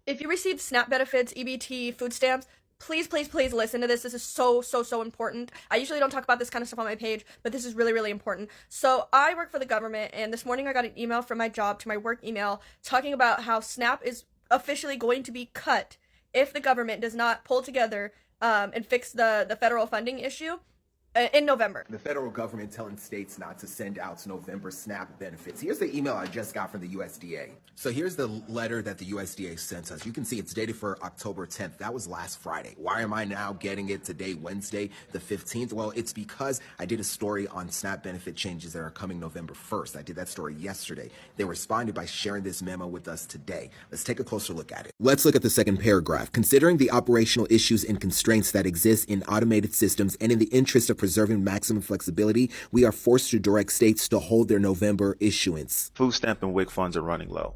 If you receive SNAP benefits, EBT, food stamps, please, please, please listen to this. This is so, so, so important. I usually don't talk about this kind of stuff on my page, but this is really, really important. So I work for the government, and this morning I got an email from my job to my work email talking about how SNAP is officially going to be cut if the government does not pull together and fix the federal funding issue in November. The federal government telling states not to send out November SNAP benefits. Here's the email I just got from the USDA. So here's the letter that the USDA sent us. You can see it's dated for October 10th. That was last Friday. Why am I now getting it today, Wednesday, the 15th? Well, it's because I did a story on SNAP benefit changes that are coming November 1st. I did that story yesterday. They responded by sharing this memo with us today. Let's take a closer look at it. Let's look at the second paragraph. Considering the operational issues and constraints that exist in automated systems and in the interest of preserving maximum flexibility, we are forced to direct states to hold their November issuance. Food stamp and WIC funds are running low.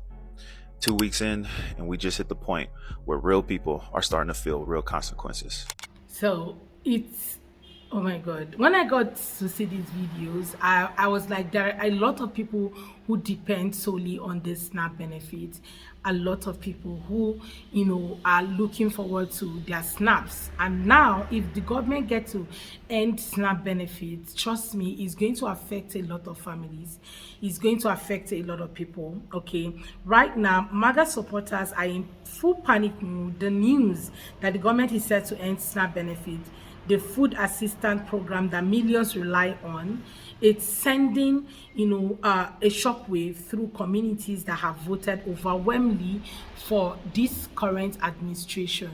2 weeks in, and we just hit the point where real people are starting to feel real consequences. So it's, oh my God. When I got to see these videos, I was like, there are a lot of people who depend solely on this SNAP benefit. A lot of people who, are looking forward to their snaps. And now, if the government gets to end SNAP benefits, trust me, it's going to affect a lot of families. It's going to affect a lot of people, okay? Right now, MAGA supporters are in full panic mood. The news that the government is set to end SNAP benefits, the food assistance program that millions rely on, it's sending a shockwave through communities that have voted overwhelmingly for this current administration.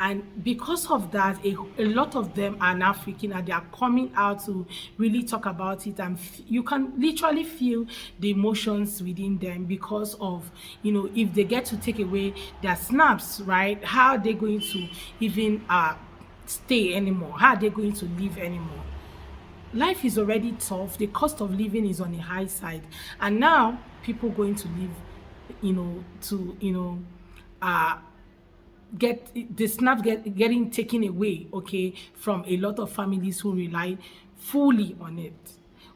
And because of that, a lot of them are now freaking out. They are coming out to really talk about it, and you can literally feel the emotions within them because of, if they get to take away their snaps, right? How are they going to even stay anymore? How are they going to live anymore? Life is already tough. The cost of living is on the high side, and now people going to live, get the SNAP getting taken away, okay, from a lot of families who rely fully on it.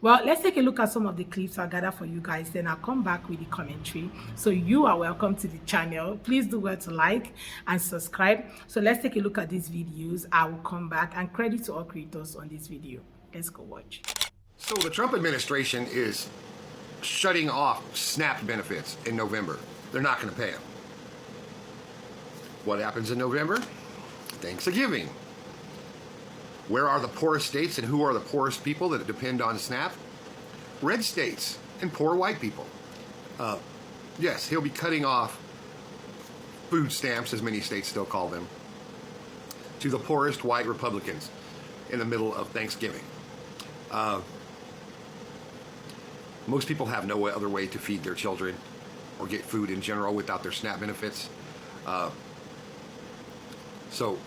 Well, let's take a look at some of the clips I gathered for you guys, then I'll come back with the commentary. So you are welcome to the channel. Please do well to like and subscribe. So let's take a look at these videos. I will come back, and credit to all creators on this video. Let's go watch. So the Trump administration is shutting off SNAP benefits in November. They're not going to pay them. What happens in November? Thanksgiving. Where are the poorest states and who are the poorest people that depend on SNAP? Red states and poor white people. Yes, he'll be cutting off food stamps, as many states still call them, to the poorest white Republicans in the middle of Thanksgiving. Most people have no other way to feed their children or get food in general without their SNAP benefits. So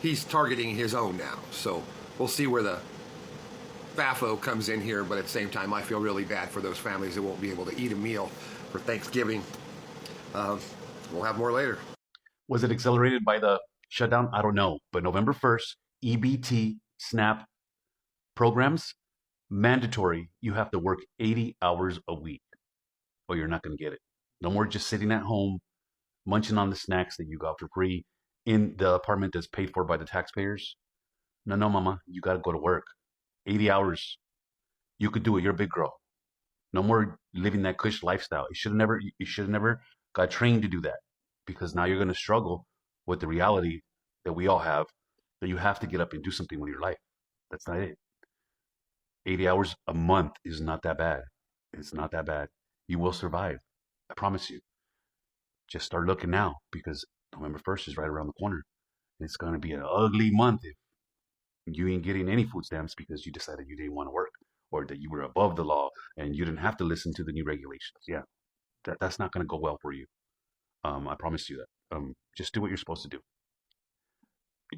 he's targeting his own now. So we'll see where the FAFO comes in here, but at the same time, I feel really bad for those families that won't be able to eat a meal for Thanksgiving. We'll have more later. Was it accelerated by the shutdown? I don't know. But November 1st, EBT, SNAP programs, mandatory. You have to work 80 hours a week or you're not going to get it. No more just sitting at home, munching on the snacks that you got for free in the apartment that's paid for by the taxpayers. No, mama, you got to go to work. 80 hours. You could do it. You're a big girl. No more living that cush lifestyle. You should have never got trained to do that, because now you're going to struggle with the reality that we all have, that you have to get up and do something with your life. That's not it. 80 hours a month is not that bad. It's not that bad. You will survive. I promise you. Just start looking now, because November 1st is right around the corner. It's going to be an ugly month if you ain't getting any food stamps because you decided you didn't want to work, or that you were above the law and you didn't have to listen to the new regulations. Yeah, that's not going to go well for you. I promise you that. Just do what you're supposed to do.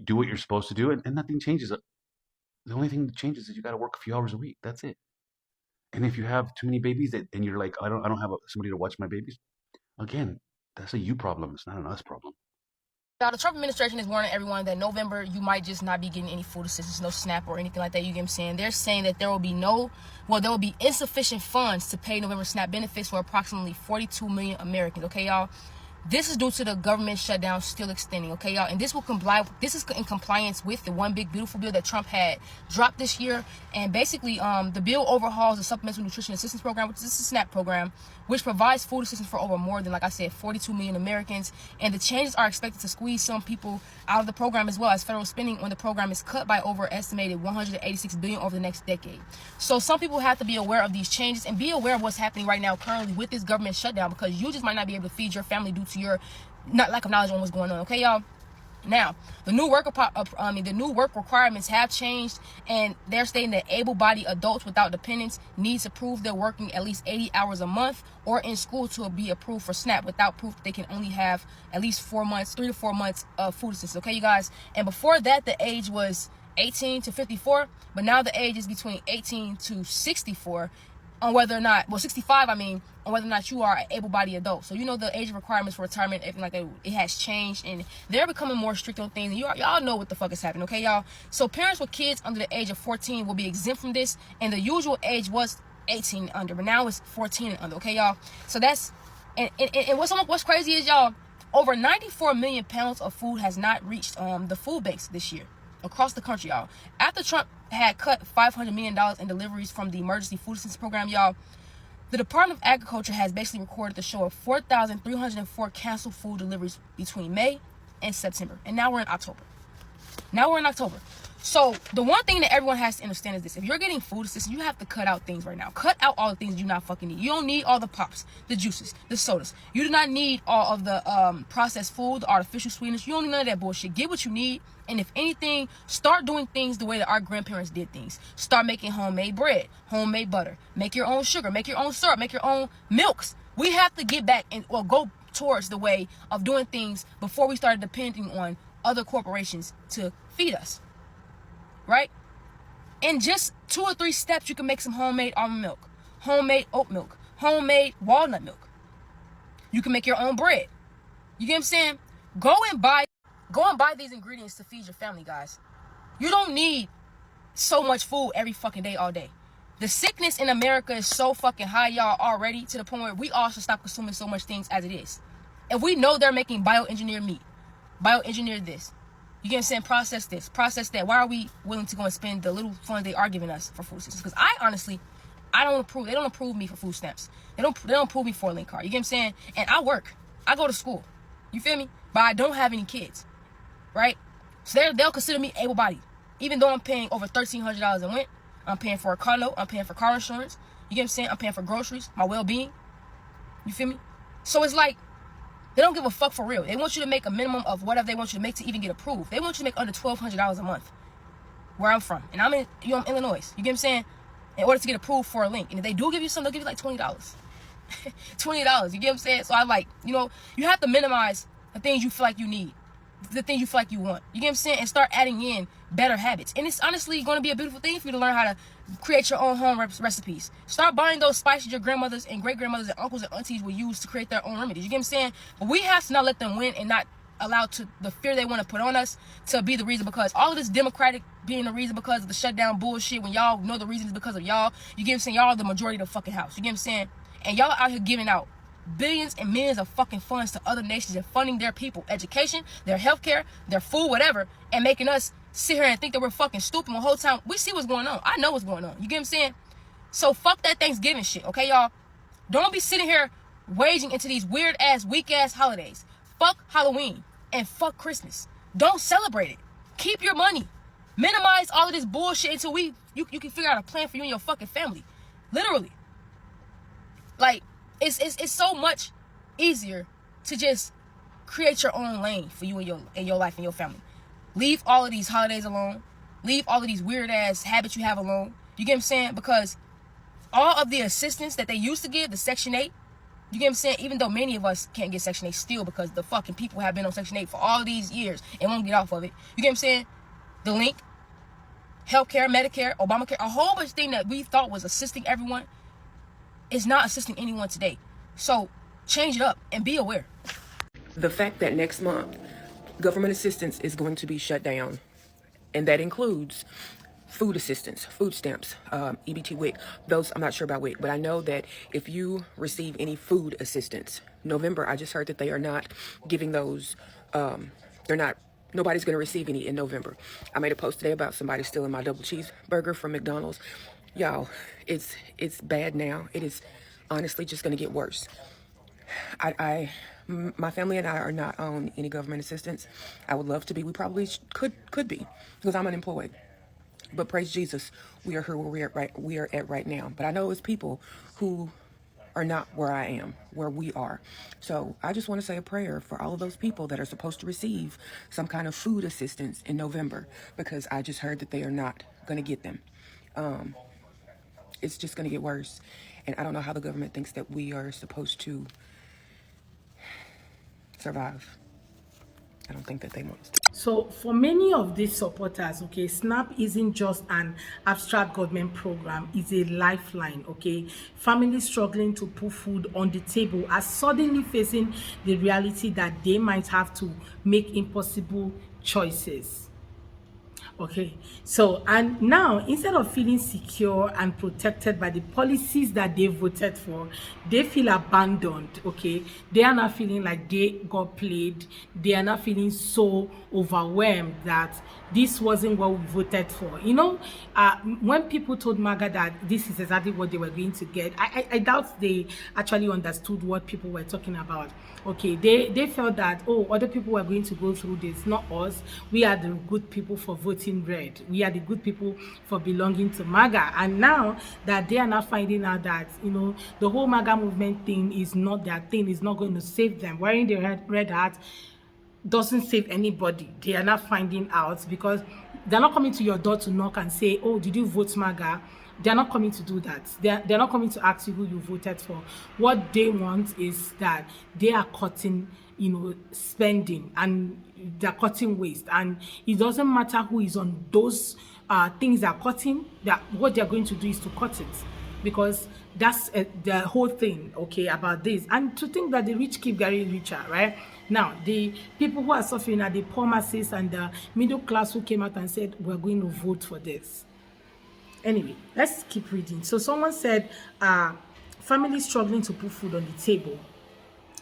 Do what you're supposed to do, and nothing changes. The only thing that changes is you got to work a few hours a week. That's it. And if you have too many babies and you're like, I don't have somebody to watch my babies, again, that's a you problem. It's not an us problem. Now, the Trump administration is warning everyone that November, you might just not be getting any food assistance, no SNAP or anything like that. You get what I'm saying? They're saying that there will be insufficient funds to pay November SNAP benefits for approximately 42 million Americans. Okay, y'all? This is due to the government shutdown still extending, okay, y'all? And this is in compliance with the One Big Beautiful bill that Trump had dropped this year. And basically, the bill overhauls the Supplemental Nutrition Assistance Program, which is a SNAP program, which provides food assistance for over more than, like I said, 42 million Americans. And the changes are expected to squeeze some people out of the program, as well as federal spending on the program is cut by over estimated 186 billion over the next decade. So some people have to be aware of these changes and be aware of what's happening right now currently with this government shutdown, because you just might not be able to feed your family due to your lack of knowledge on what's going on, okay, y'all? Now, the new work requirements have changed, and they're stating that able-bodied adults without dependents need to prove they're working at least 80 hours a month or in school to be approved for SNAP, without proof they can only have at least 3 to 4 months of food assistance, okay, you guys? And before that, the age was 18 to 54, but now the age is between 18 to 64 on whether or not, well, 65, on whether or not you are an able-bodied adult. So, you know, the age requirements for retirement, everything like that, it has changed, and they're becoming more strict on things. And y'all know what the fuck is happening, okay, y'all? So parents with kids under the age of 14 will be exempt from this, and the usual age was 18 and under, but now it's 14 and under, okay, y'all? So that's, and what's crazy is, y'all, over 94 million pounds of food has not reached the food banks this year across the country, y'all. After Trump had cut $500 million in deliveries from the emergency food assistance program, y'all, the Department of Agriculture has basically recorded the show of 4,304 canceled food deliveries between May and September. And now we're in October. So the one thing that everyone has to understand is this: if you're getting food assistance, you have to cut out things right now. Cut out all the things you not fucking need. You don't need all the pops, the juices, the sodas. You do not need all of the processed food, the artificial sweeteners. You don't need none of that bullshit. Get what you need, and if anything, start doing things the way that our grandparents did things. Start making homemade bread, homemade butter. Make your own sugar, make your own syrup, make your own milks. We have to get back and go towards the way of doing things before we start depending on other corporations to feed us. Right? In just 2 or 3 steps, you can make some homemade almond milk, homemade oat milk, homemade walnut milk. You can make your own bread. You get what I'm saying? Go and buy these ingredients to feed your family, guys. You don't need so much food every fucking day, all day. The sickness in America is so fucking high, y'all, already, to the point where we all should stop consuming so much things as it is. If we know they're making bioengineered meat, bioengineered this, you get what I'm saying? Process this, process that. Why are we willing to go and spend the little funds they are giving us for food assistance? Because I don't approve. They don't approve me for food stamps. They don't approve me for a link card. You get what I'm saying? And I work. I go to school. You feel me? But I don't have any kids, right? So they'll consider me able-bodied, even though I'm paying over $1,300 in rent. I'm paying for a car note. I'm paying for car insurance. You get what I'm saying? I'm paying for groceries, my well-being. You feel me? So it's like, they don't give a fuck for real. They want you to make a minimum of whatever they want you to make to even get approved. They want you to make under $1,200 a month, where I'm from. And I'm in Illinois. You get what I'm saying? In order to get approved for a link. And if they do give you something, they'll give you like $20. $20. You get what I'm saying? So I'm like, you have to minimize the things you feel like you need, the things you feel like you want. You get what I'm saying? And start adding in better habits. And it's honestly going to be a beautiful thing for you to learn how to create your own home recipes. Start buying those spices your grandmothers and great-grandmothers and uncles and aunties will use to create their own remedies. You get what I'm saying? But we have to not let them win and not allow the fear they want to put on us to be the reason, because all of this Democratic being the reason because of the shutdown bullshit, when y'all know the reason is because of y'all. You get what I'm saying? Y'all are the majority of the fucking house. You get what I'm saying? And y'all out here giving out billions and millions of fucking funds to other nations and funding their people, education, their healthcare, their food, whatever, and making us sit here and think that we're fucking stupid the whole time. We see what's going on. I know what's going on. You get what I'm saying? So fuck that Thanksgiving shit, okay, y'all? Don't be sitting here waging into these weird-ass, weak-ass holidays. Fuck Halloween and fuck Christmas. Don't celebrate it. Keep your money. Minimize all of this bullshit until you can figure out a plan for you and your fucking family. Literally. Like, it's so much easier to just create your own lane for you and your life and your family. Leave all of these holidays alone. Leave all of these weird-ass habits you have alone. You get what I'm saying? Because all of the assistance that they used to give, the Section 8, you get what I'm saying? Even though many of us can't get Section 8 still because the fucking people have been on Section 8 for all these years and won't get off of it. You get what I'm saying? The link, healthcare, Medicare, Obamacare, a whole bunch of things that we thought was assisting everyone is not assisting anyone today. So change it up and be aware. The fact that next month government assistance is going to be shut down, and that includes food assistance, food stamps, EBT WIC. Those, I'm not sure about WIC, but I know that if you receive any food assistance, November, I just heard that they are not giving those, nobody's going to receive any in November. I made a post today about somebody stealing my double cheeseburger from McDonald's. Y'all, it's bad now. It is honestly just going to get worse. My family and I are not on any government assistance. I would love to be. We probably could be, because I'm unemployed. But praise Jesus, we are here where we are at right now. But I know it's people who are not where I am, where we are. So I just want to say a prayer for all of those people that are supposed to receive some kind of food assistance in November, because I just heard that they are not going to get them. It's just going to get worse. And I don't know how the government thinks that we are supposed to survive. I don't think that they want us to. So for many of these supporters, okay, SNAP isn't just an abstract government program, it's a lifeline, okay? Families struggling to put food on the table are suddenly facing the reality that they might have to make impossible choices. Okay, so and now instead of feeling secure and protected by the policies that they voted for, they feel abandoned. Okay, they are not feeling like they got played. They are not feeling so overwhelmed that this wasn't what we voted for. You know, when people told MAGA that this is exactly what they were going to get, I doubt they actually understood what people were talking about. Okay, they felt that, oh, other people were going to go through this, not us. We are the good people for voting red. We are the good people for belonging to MAGA. And now that they are now finding out that, you know, the whole MAGA movement thing is not their thing, is not going to save them. Wearing the red hat doesn't save anybody. They are not finding out, because they're not coming to your door to knock and say, oh, did you vote MAGA? They're not coming to do that. They're not coming to ask you who you voted for. What they want is that they are cutting, you know, spending, and they're cutting waste. And it doesn't matter who is on those things they're cutting, that what they're going to do is to cut it. Because that's the whole thing, okay, about this. And to think that the rich keep getting richer, right? Now, the people who are suffering are the poor masses and the middle class who came out and said, we're going to vote for this. Anyway, let's keep reading. So someone said, families struggling to put food on the table,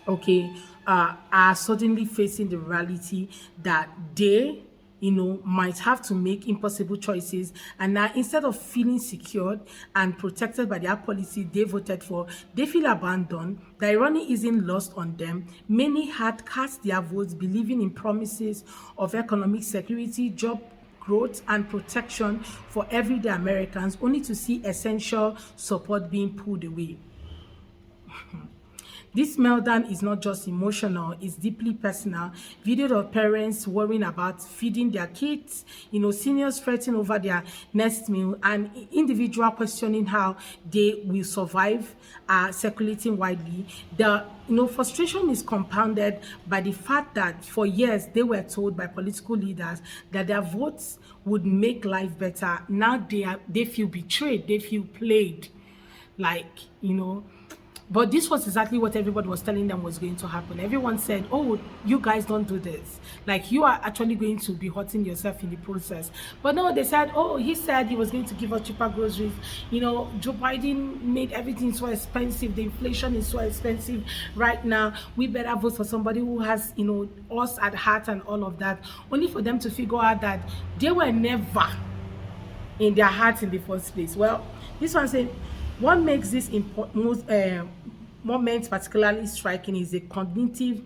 okay, are suddenly facing the reality that they, you know, might have to make impossible choices. And now, instead of feeling secured and protected by their policy they voted for, they feel abandoned. The irony isn't lost on them. Many had cast their votes believing in promises of economic security, job growth, and protection for everyday Americans, only to see essential support being pulled away. This meltdown is not just emotional, it's deeply personal. Video of parents worrying about feeding their kids, you know, seniors fretting over their next meal, and individual questioning how they will survive, circulating widely. The frustration is compounded by the fact that for years they were told by political leaders that their votes would make life better. Now they feel betrayed, they feel played, like, you know. But this was exactly what everybody was telling them was going to happen. Everyone said, oh, you guys don't do this. Like, you are actually going to be hurting yourself in the process. But no, they said, oh, he said he was going to give us cheaper groceries. You know, Joe Biden made everything so expensive. The inflation is so expensive right now. We better vote for somebody who has, you know, us at heart and all of that. Only for them to figure out that they were never in their hearts in the first place. Well, this one said, what makes this moment particularly striking is the cognitive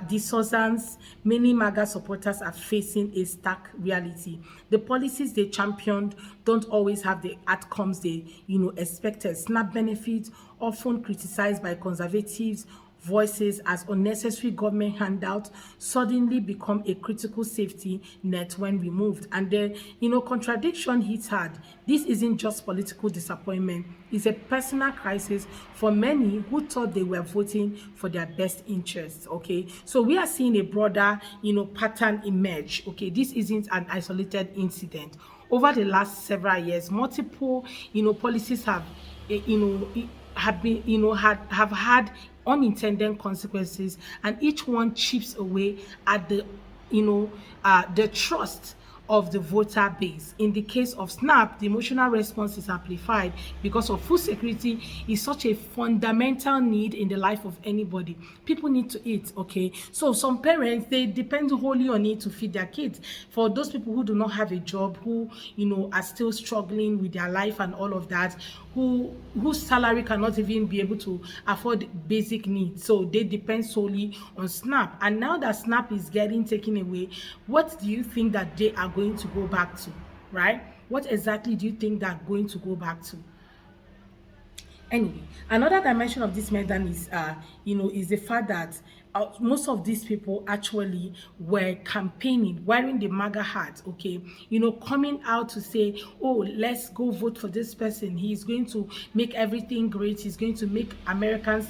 dissonance many MAGA supporters are facing a stark reality. The policies they championed don't always have the outcomes they, you know, expected. SNAP benefits, often criticized by conservatives, voices as unnecessary government handouts, suddenly become a critical safety net when removed. And the, you know, contradiction hits hard. This isn't just political disappointment, it's a personal crisis for many who thought they were voting for their best interests. Okay, so we are seeing a broader, you know, pattern emerge. Okay, this isn't an isolated incident. Over the last several years, multiple, you know, policies have, you know, have been, you know, have had unintended consequences, and each one chips away at the, you know, the trust of the voter base. In the case of SNAP, the emotional response is amplified because of food security is such a fundamental need in the life of anybody. People need to eat, okay? So some parents, they depend wholly on it to feed their kids. For those people who do not have a job, who, you know, are still struggling with their life and all of that, whose salary cannot even be able to afford basic needs, so they depend solely on SNAP. And now that SNAP is getting taken away, what do you think that they are going to go back to, right? What exactly do you think they're going to go back to? Anyway, another dimension of this meltdown is, is the fact that most of these people actually were campaigning, wearing the MAGA hat, okay, coming out to say, oh, let's go vote for this person. He's going to make everything great. He's going to make Americans,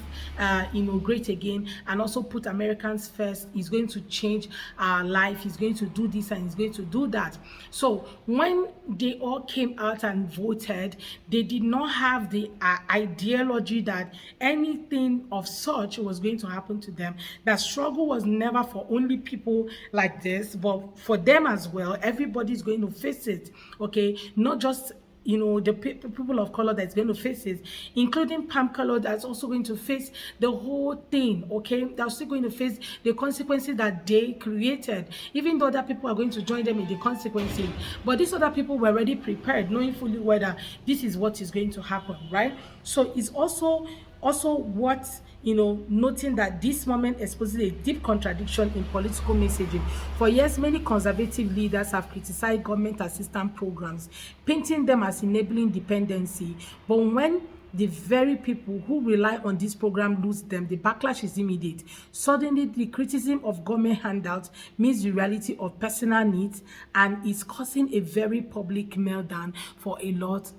great again, and also put Americans first. He's going to change our life. He's going to do this and he's going to do that. So when they all came out and voted, they did not have the ideology that anything of such was going to happen to them. That struggle was never for only people like this, but for them as well. Everybody's going to face it, okay? Not just the people of color that's going to face it, including palm color that's also going to face the whole thing, okay? They're still going to face the consequences that they created, even though other people are going to join them in the consequences. But these other people were already prepared, knowing fully whether this is what is going to happen, right? So it's also what noting that this moment exposes a deep contradiction in political messaging. For years, many conservative leaders have criticized government assistance programs, painting them as enabling dependency. But when the very people who rely on this program lose them, the backlash is immediate. Suddenly, the criticism of government handouts meets the reality of personal needs and is causing a very public meltdown for a lot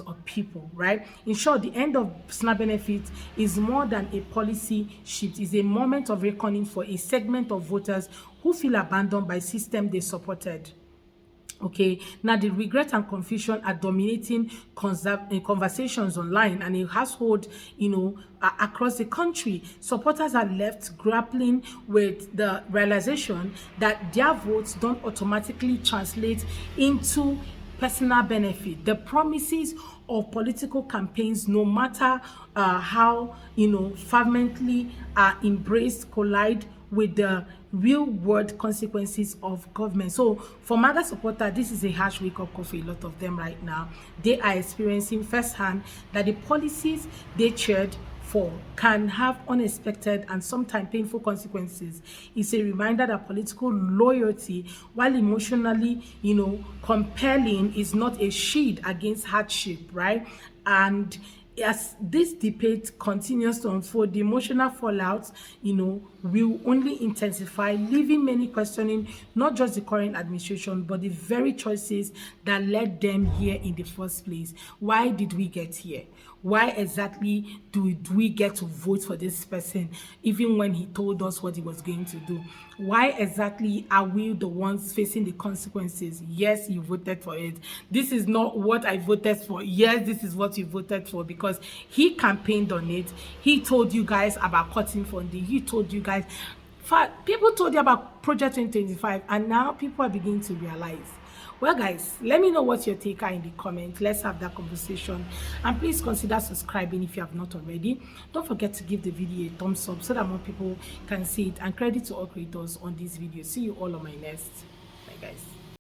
of people, right? In short, the end of SNAP benefits is more than a policy shift. It's a moment of reckoning for a segment of voters who feel abandoned by system they supported. Okay, now the regret and confusion are dominating conversations online and in household, across the country. Supporters are left grappling with the realization that their votes don't automatically translate into personal benefit. The promises of political campaigns, no matter how fervently are embraced, collide with the real world consequences of government. So for MAGA supporters, this is a harsh wake-up call for a lot of them right now. They are experiencing firsthand that the policies they cheered for can have unexpected and sometimes painful consequences. It's a reminder that political loyalty, while emotionally, compelling, is not a shield against hardship, right? And as this debate continues to unfold, the emotional fallout, will only intensify, leaving many questioning not just the current administration, but the very choices that led them here in the first place. Why did we get here? Why exactly do we get to vote for this person, even when he told us what he was going to do? Why exactly are we the ones facing the consequences? Yes, you voted for it. This is not what I voted for. Yes, this is what you voted for, because he campaigned on it. He told you guys about cutting funding. He told you guys, people told you about Project 2025, and now people are beginning to realize. Well, guys, let me know what your take are in the comments. Let's have that conversation, and please consider subscribing if you have not already. Don't forget to give the video a thumbs up so that more people can see it, and credit to all creators on this video. See you all on my next. Bye, guys.